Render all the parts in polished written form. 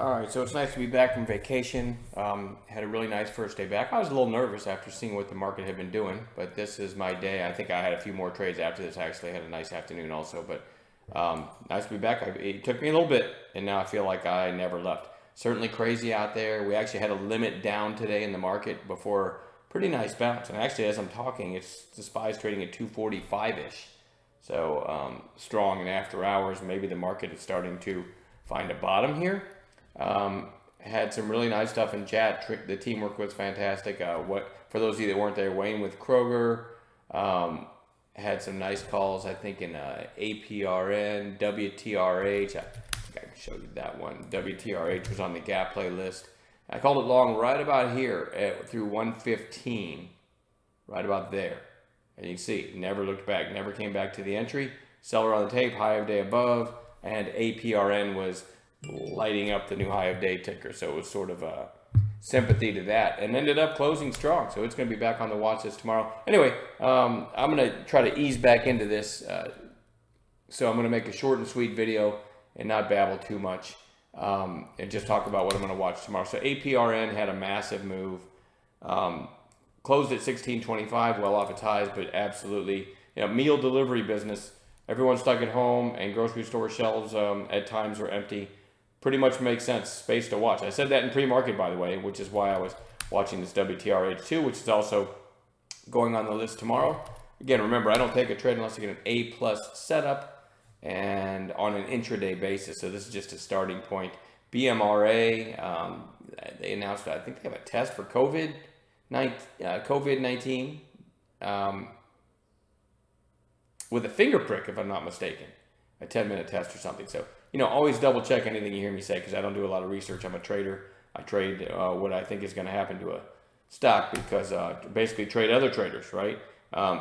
All right, so it's nice to be back from vacation. Had a really nice first day back. I was a little nervous after seeing what the market had been doing, but this is my day. I think I had a few more trades after this. I actually had a nice afternoon also, but nice to be back. It took me a little bit, and now I feel like I never left. Certainly crazy out there. We actually had a limit down today in the market before pretty nice bounce. And actually, as I'm talking, it's the SPY's trading at 245-ish. So strong in after hours. Maybe the market is starting to find a bottom here. Had some really nice stuff in chat. The teamwork was fantastic. What for those of you that weren't there, Wayne with Kroger had some nice calls. I think in APRN, WTRH. I think I can show you that one. WTRH was on the gap playlist. I called it long right about here through 115, right about there. And you can see, never looked back, never came back to the entry. Seller on the tape, high of day above, and APRN was lighting up the new high of day ticker. So it was sort of a sympathy to that and ended up closing strong. So it's going to be back on the watch list tomorrow. Anyway, I'm going to try to ease back into this. So I'm going to make a short and sweet video and not babble too much and just talk about what I'm going to watch tomorrow. So APRN had a massive move. Closed at 16.25, well off its highs, but absolutely, meal delivery business. Everyone's stuck at home and grocery store shelves at times are empty. Pretty much makes sense, space to watch. I said that in pre-market, by the way, which is why I was watching this WTRH2, which is also going on the list tomorrow. Again, remember, I don't take a trade unless I get an A+ setup and on an intraday basis. So this is just a starting point. BMRA, they announced, I think they have a test for COVID-19 with a finger prick, if I'm not mistaken, a 10-minute test or something. So, always double check anything you hear me say because I don't do a lot of research. I'm a trader. I trade what I think is going to happen to a stock because basically trade other traders, right?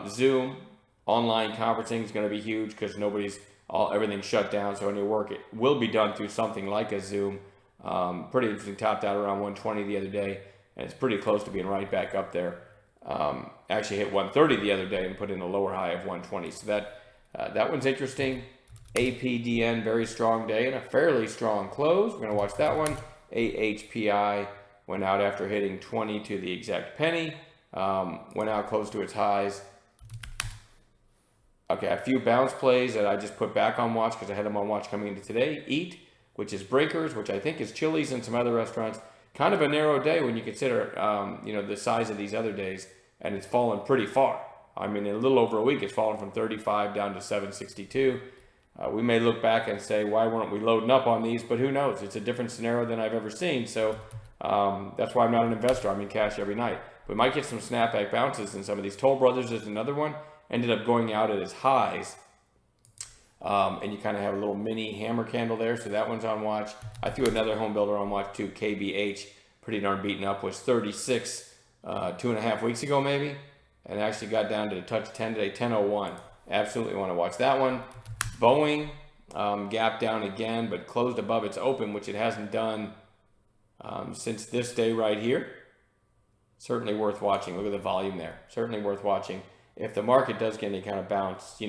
Zoom, online conferencing is going to be huge because everything's shut down. So any work it will be done through something like a Zoom. Pretty interesting, topped out around 120 the other day, and it's pretty close to being right back up there. Actually hit 130 the other day and put in a lower high of 120. So that one's interesting. APDN, very strong day and a fairly strong close. We're going to watch that one. AHPI went out after hitting 20 to the exact penny. Went out close to its highs. Okay, a few bounce plays that I just put back on watch because I had them on watch coming into today. Eat, which is Brinkers, which I think is Chili's and some other restaurants. Kind of a narrow day when you consider, the size of these other days, and it's fallen pretty far. I mean, in a little over a week, it's fallen from 35 down to 762. We may look back and say, why weren't we loading up on these? But who knows? It's a different scenario than I've ever seen. So that's why I'm not an investor. I'm in cash every night. We might get some snapback bounces in some of these. Toll Brothers is another one. Ended up going out at its highs. And you kind of have a little mini hammer candle there. So that one's on watch. I threw another home builder on watch too. KBH, pretty darn beaten up, was 36 2.5 weeks ago maybe. And actually got down to touch 10 today, 10.01. Absolutely want to watch that one. Boeing gapped down again, but closed above its open, which it hasn't done since this day right here. Certainly worth watching. Look at the volume there. Certainly worth watching. If the market does get any kind of bounce,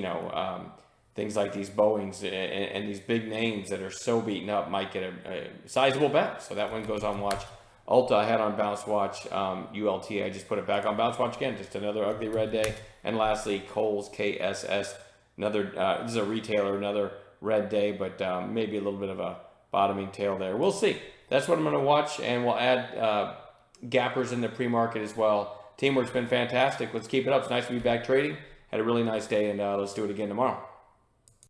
things like these Boeings and these big names that are so beaten up might get a sizable bounce. So that one goes on watch. Ulta I had on bounce watch. ULT I just put it back on bounce watch again. Just another ugly red day. And lastly, Kohl's KSS. This is a retailer, another red day, but maybe a little bit of a bottoming tail there. We'll see. That's what I'm going to watch, and we'll add gappers in the pre-market as well. Teamwork's been fantastic. Let's keep it up. It's nice to be back trading. Had a really nice day, and let's do it again tomorrow.